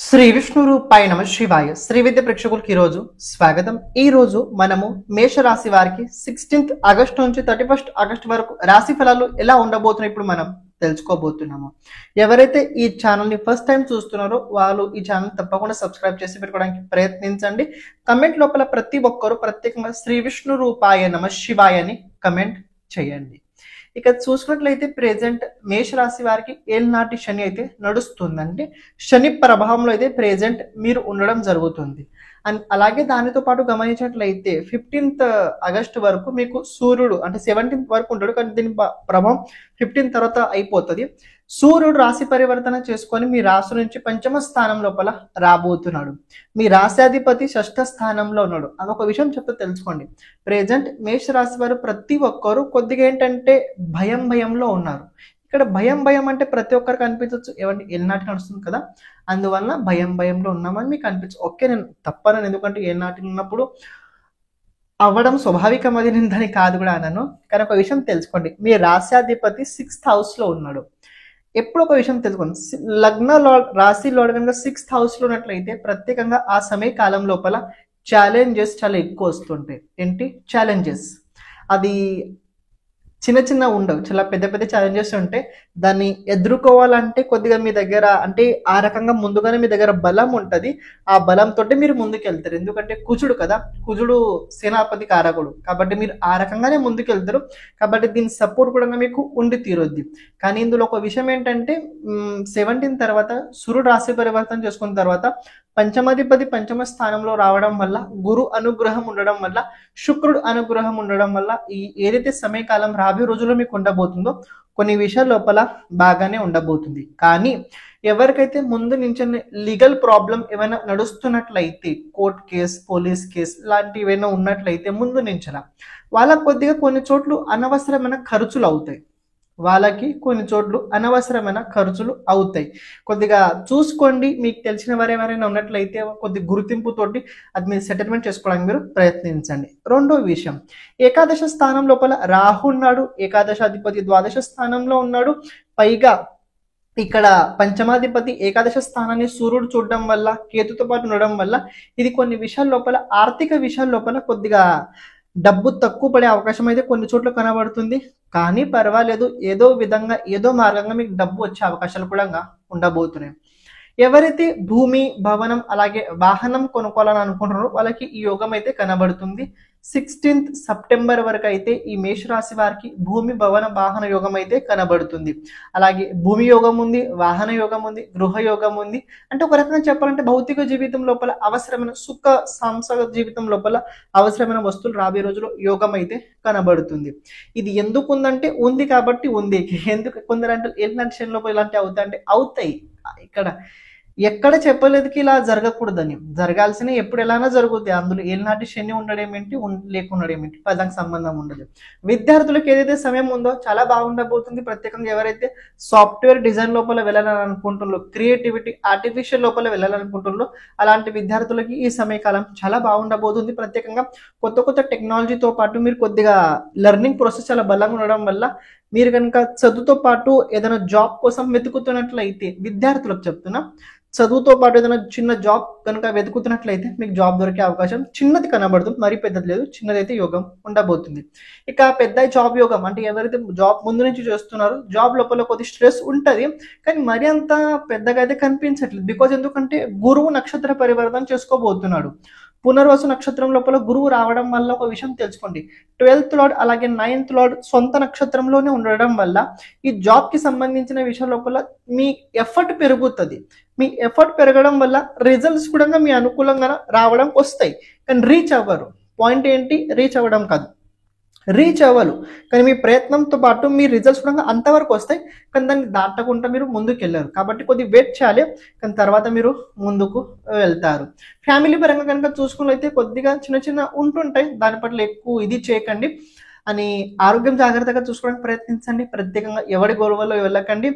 శ్రీ విష్ణు రూపాయ నమ శివాయ శ్రీ విద్య ప్రేక్షకులకి ఈరోజు స్వాగతం. ఈ రోజు మనము మేషరాశి వారికి 16th ఆగస్టు నుంచి 31st ఆగస్టు వరకు రాశి ఫలాలు ఎలా ఉండబోతున్నాయి ఇప్పుడు మనం తెలుసుకోబోతున్నాము. ఎవరైతే ఈ ఛానల్ ని ఫస్ట్ టైం చూస్తున్నారో వాళ్ళు ఈ ఛానల్ తప్పకుండా సబ్స్క్రైబ్ చేసి పెట్టుకోవడానికి ప్రయత్నించండి. కమెంట్ లోపల ప్రతి ఒక్కరు ప్రత్యేకంగా శ్రీ విష్ణు రూపాయ నమ శివాయ అని కమెంట్ చేయండి. ఇక చూసుకున్నట్లయితే ప్రెజెంట్ మేషరాశి వారికి ఏళ్ళనాటి శని అయితే నడుస్తుందంటే శని ప్రభావంలో అయితే ప్రెజెంట్ మీరు ఉండడం జరుగుతుంది. అండ్ అలాగే దానితో పాటు గమనించినట్లయితే 15th ఆగస్టు వరకు మీకు సూర్యుడు అంటే 17th వరకు ఉంటాడు, కానీ దీని ప్రభావం 15 తర్వాత అయిపోతుంది. సూర్యుడు రాశి పరివర్తన చేసుకొని మీ రాశి నుంచి పంచమ స్థానం లోపల రాబోతున్నాడు. మీ రాశాధిపతి షష్ఠ స్థానంలో ఉన్నాడు. అదొక విషయం చెప్తే తెలుసుకోండి. ప్రెజెంట్ మేషరాశి వారు ప్రతి ఒక్కరు కొద్దిగా ఏంటంటే భయంలో ఉన్నారు. ఇక్కడ భయం అంటే ప్రతి ఒక్కరికి అనిపించవచ్చు, ఏమంటే ఏళ్ళనాటి నడుస్తుంది కదా, అందువల్ల భయంలో ఉన్నామని మీకు అనిపించు. ఓకే, నేను తప్పను, ఎందుకంటే ఏళ్ళనాటి ఉన్నప్పుడు అవ్వడం స్వాభావికం, అది నేను దాన్ని కాదు కూడా అన్నాను. కానీ ఒక విషయం తెలుసుకోండి, మీ రాశ్యాధిపతి 6th హౌస్లో ఉన్నాడు. ఎప్పుడు ఒక విషయం తెలుసుకోండి, లగ్నంలో రాశిలో కనుక 6th హౌస్లో ఉన్నట్లయితే ప్రత్యేకంగా ఆ సమయ కాలం లోపల ఛాలెంజెస్ చాలా ఎక్కువ వస్తుంటాయి. ఏంటి ఛాలెంజెస్? అది చిన్న ఉండవు, చాలా పెద్ద ఛాలెంజెస్ ఉంటాయి. దాన్ని ఎదుర్కోవాలంటే కొద్దిగా మీ దగ్గర అంటే ఆ రకంగా ముందుగానే మీ దగ్గర బలం ఉంటుంది. ఆ బలంతో మీరు ముందుకెళ్తారు. ఎందుకంటే కుజుడు కదా, కుజుడు సేనాపతి కారకుడు, కాబట్టి మీరు ఆ రకంగానే ముందుకెళ్తారు. కాబట్టి దీని సపోర్ట్ కూడా మీకు ఉండి తీరొద్ది. కానీ ఇందులో ఒక విషయం ఏంటంటే 17 తర్వాత సూర్యుడు రాశి పరివర్తన చేసుకున్న తర్వాత పంచమాధిపతి పంచమ స్థానంలో రావడం వల్ల, గురు అనుగ్రహం ఉండడం వల్ల, శుక్రుడు అనుగ్రహం ఉండడం వల్ల ఈ ఏదైతే సమయకాలం రాబోయే రోజుల్లో మీకు ఉండబోతుందో కొన్ని విషయాల లోపల బాగానే ఉండబోతుంది. కానీ ఎవరికైతే ముందు నుంచి లీగల్ ప్రాబ్లం ఏమైనా నడుస్తున్నట్లయితే, కోర్ట్ కేసు, పోలీస్ కేసు లాంటివి ఏమైనా ఉన్నట్లయితే ముందు నుంచిన వాళ్ళకు కొద్దిగా కొన్ని చోట్ల అనవసరమైన ఖర్చులు అవుతాయి. వాళ్ళకి కొన్ని చోట్ల అనవసరమైన ఖర్చులు అవుతాయి. కొద్దిగా చూసుకోండి. మీకు తెలిసిన వారు ఎవరైనా ఉన్నట్లయితే కొద్ది గుర్తింపుతోటి అది మీరు సెటిల్మెంట్ చేసుకోవడానికి మీరు ప్రయత్నించండి. రెండో విషయం, ఏకాదశ స్థానం లోపల రాహు ఉన్నాడు. ఏకాదశాధిపతి ద్వాదశ స్థానంలో ఉన్నాడు. పైగా ఇక్కడ పంచమాధిపతి ఏకాదశ స్థానాన్ని సూర్యుడు చూడడం వల్ల, కేతుతో పాటు ఉండడం వల్ల ఇది కొన్ని విషయాల లోపల ఆర్థిక విషయాల లోపల కొద్దిగా డబ్బు తక్కువ పడే అవకాశం అయితే కొన్ని చోట్ల కనబడుతుంది. కానీ పర్వాలేదు, ఏదో విధంగా ఏదో మార్గంగా మీకు డబ్బు వచ్చే అవకాశాలు కూడా ఉండబోతున్నాయి. ఎవరైతే భూమి, భవనం అలాగే వాహనం కొనుక్కోవాలని అనుకుంటున్నారో వాళ్ళకి ఈ యోగం అయితే కనబడుతుంది. 16th సెప్టెంబర్ వరకు అయితే ఈ మేషరాశి వారికి భూమి, భవన, వాహన యోగం అయితే కనబడుతుంది. అలాగే భూమి యోగం ఉంది, వాహన యోగం ఉంది, గృహ యోగం ఉంది. అంటే ఒక రకంగా చెప్పాలంటే భౌతిక జీవితం లోపల అవసరమైన సుఖ సాంసారిక జీవితం లోపల అవసరమైన వస్తువులు రాబోయే రోజుల్లో యోగం అయితే కనబడుతుంది. ఇది ఎందుకు ఉందంటే ఉంది కాబట్టి ఉంది. ఎందుకు కొందరు అంటే ఏంటంటే శని లోపల ఇలాంటివి అవుతాయంటే అవుతాయి. ఇక్కడ ఎక్కడ చెప్పలేదుకి ఇలా జరగకూడదని, జరగాల్సిన ఎప్పుడు ఎలానో జరుగుతుంది. అందులో ఏనాటి శని ఉండడం ఏంటి, లేకుండా ఏంటి, దానికి సంబంధం ఉండదు. విద్యార్థులకు ఏదైతే సమయం ఉందో చాలా బాగుండబోతుంది. ప్రత్యేకంగా ఎవరైతే సాఫ్ట్వేర్ డిజైన్ లోపల వెళ్ళాలని అనుకుంటున్నారో, క్రియేటివిటీ, ఆర్టిఫిషియల్ లోపల వెళ్ళాలనుకుంటున్నారో అలాంటి విద్యార్థులకి ఈ సమయకాలం చాలా బాగుండబోతుంది. ప్రత్యేకంగా కొత్త టెక్నాలజీతో పాటు మీరు కొద్దిగా లెర్నింగ్ ప్రాసెస్ చాలా బలంగా ఉండడం వల్ల మీరు కనుక చదువుతో పాటు ఏదైనా జాబ్ కోసం వెతుకుతున్నట్లయితే, విద్యార్థులకు చెప్తున్నా, చదువుతో పాటు ఏదైనా చిన్న జాబ్ కనుక వెతుకుతున్నట్లయితే మీకు జాబ్ దొరికే అవకాశం చిన్నది కనబడుతుంది. మరీ పెద్దది లేదు, చిన్నదైతే యోగం ఉండబోతుంది. ఇక పెద్ద జాబ్ యోగం అంటే ఎవరైతే జాబ్ ముందు నుంచి చేస్తున్నారో జాబ్ లోపల కొద్ది స్ట్రెస్ ఉంటుంది, కానీ మరీ అంత పెద్దగా అయితే కనిపించట్లేదు. బికాజ్ ఎందుకంటే గురువు నక్షత్ర పరివర్తన చేసుకోబోతున్నాడు. పునర్వసు నక్షత్రం లోపల గురువు రావడం వల్ల ఒక విషయం తెలుసుకోండి, 12th లార్డ్ అలాగే 9th లార్డ్ సొంత నక్షత్రంలోనే ఉండడం వల్ల ఈ జాబ్ కి సంబంధించిన విషయం లోపల మీ ఎఫర్ట్ పెరుగుతుంది. మీ ఎఫర్ట్ పెరగడం వల్ల రిజల్ట్స్ కూడా మీ అనుకూలంగా రావడం వస్తాయి, కానీ రీచ్ అవ్వరు. పాయింట్ ఏంటి, రీచ్ అవ్వడం కాదు, రీచ్ అవ్వరు. కానీ మీ ప్రయత్నంతో పాటు మీ రిజల్ట్స్ కూడా అంతవరకు వస్తాయి, కానీ దాన్ని దాటకుండా మీరు ముందుకు వెళ్ళారు. కాబట్టి కొద్దిగా వెయిట్ చేయాలి, కానీ తర్వాత మీరు ముందుకు వెళ్తారు. ఫ్యామిలీ పరంగా కనుక చూసుకున్నట్లయితే కొద్దిగా చిన్న ఉంటుంటాయి, దాని పట్ల ఎక్కువ ఇది చేయకండి అని ఆరోగ్యం జాగ్రత్తగా చూసుకోవడానికి ప్రయత్నించండి. ప్రత్యేకంగా ఎవరి గొడవలో వెళ్ళకండి.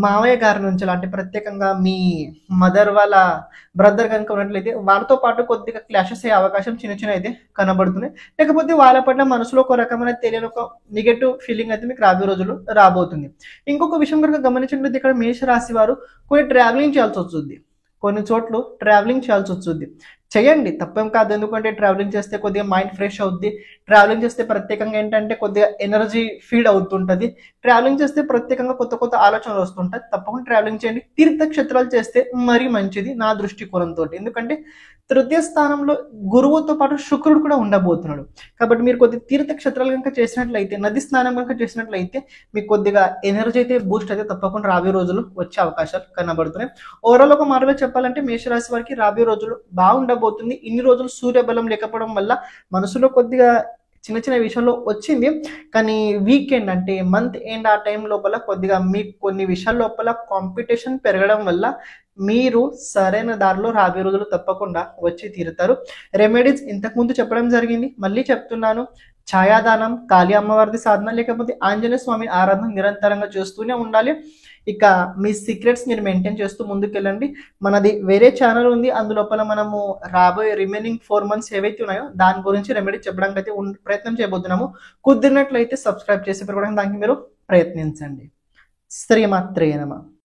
మావయ్య గారి నుంచి అంటే ప్రత్యేకంగా మీ మదర్ వాళ్ళ బ్రదర్ కనుక ఉన్నట్లయితే వాళ్ళతో పాటు కొద్దిగా క్లాషెస్ అయ్యే అవకాశం చిన్న అయితే కనబడుతున్నాయి. లేకపోతే వాళ్ళ పట్ల మనసులో ఒక రకమైన తెలియని ఒక నెగటివ్ ఫీలింగ్ అయితే మీకు రాబోయే రోజుల్లో రాబోతుంది. ఇంకొక విషయం కనుక గమనించినట్లయితే ఇక్కడ మేషరాశి వారు కొన్ని ట్రావెలింగ్ చేయాల్సి వస్తుంది. కొన్ని చోట్ల ట్రావెలింగ్ చేయాల్సి వస్తుంది. చేయండి, తప్పేం కాదు. ఎందుకంటే ట్రావెలింగ్ చేస్తే కొద్దిగా మైండ్ ఫ్రెష్ అవుద్ది. ట్రావెలింగ్ చేస్తే ప్రత్యేకంగా ఏంటంటే కొద్దిగా ఎనర్జీ ఫీడ్ అవుతుంటుంది. ట్రావెలింగ్ చేస్తే ప్రత్యేకంగా కొత్త కొత్త ఆలోచనలు వస్తుంటాయి. తప్పకుండా ట్రావెలింగ్ చేయండి. తీర్థక్షేత్రాలు చేస్తే మరీ మంచిది నా దృష్టికోణంతో. ఎందుకంటే తృతీయ స్థానంలో గురువుతో పాటు శుక్రుడు కూడా ఉండబోతున్నాడు. కాబట్టి మీరు కొద్ది తీర్థక్షేత్రాలు కనుక చేసినట్లయితే, నది స్నానం కనుక చేసినట్లయితే మీకు కొద్దిగా ఎనర్జీ అయితే బూస్ట్ అయితే తప్పకుండా రాబోయే రోజులు వచ్చే అవకాశాలు కనబడుతున్నాయి. ఓవరాల్ ఒక మాటలో చెప్పాలంటే మేషరాశి వారికి రాబోయే రోజులు బాగుండబోతుంది. ఇన్ని రోజులు సూర్యబలం లేకపోవడం వల్ల మనసులో కొద్దిగా చిన్న చిన్న విషయంలో వచ్చింది. కానీ వీకెండ్ అంటే మంత్ ఎండ్ ఆ టైం లోపల కొద్దిగా మీకు కొన్ని విషయాల లోపల కాంపిటీషన్ పెరగడం వల్ల మీరు సరైన దారిలో రాబోయే రోజులు తప్పకుండా వచ్చి తీరుతారు. రెమెడీస్ ఇంతకుముందు చెప్పడం జరిగింది, మళ్ళీ చెప్తున్నాను. ఛాయాదానం, కాళీ అమ్మవారిది సాధన, లేకపోతే ఆంజనేయ స్వామి ఆరాధన నిరంతరంగా చేస్తూనే ఉండాలి. ఇక మీ సీక్రెట్స్ మీరు మెయింటైన్ చేస్తూ ముందుకెళ్ళండి. మనది వేరే ఛానల్ ఉంది, అందులోపల మనము రాబోయే రిమైనింగ్ 4 months ఏవైతే ఉన్నాయో దాని గురించి రెమెడీ చెప్పడానికి అయితే ప్రయత్నం చేయబోతున్నాము. కుదిరినట్లయితే సబ్స్క్రైబ్ చేసి పెరగడానికి దానికి మీరు ప్రయత్నించండి. శ్రీమాత్రే నమః.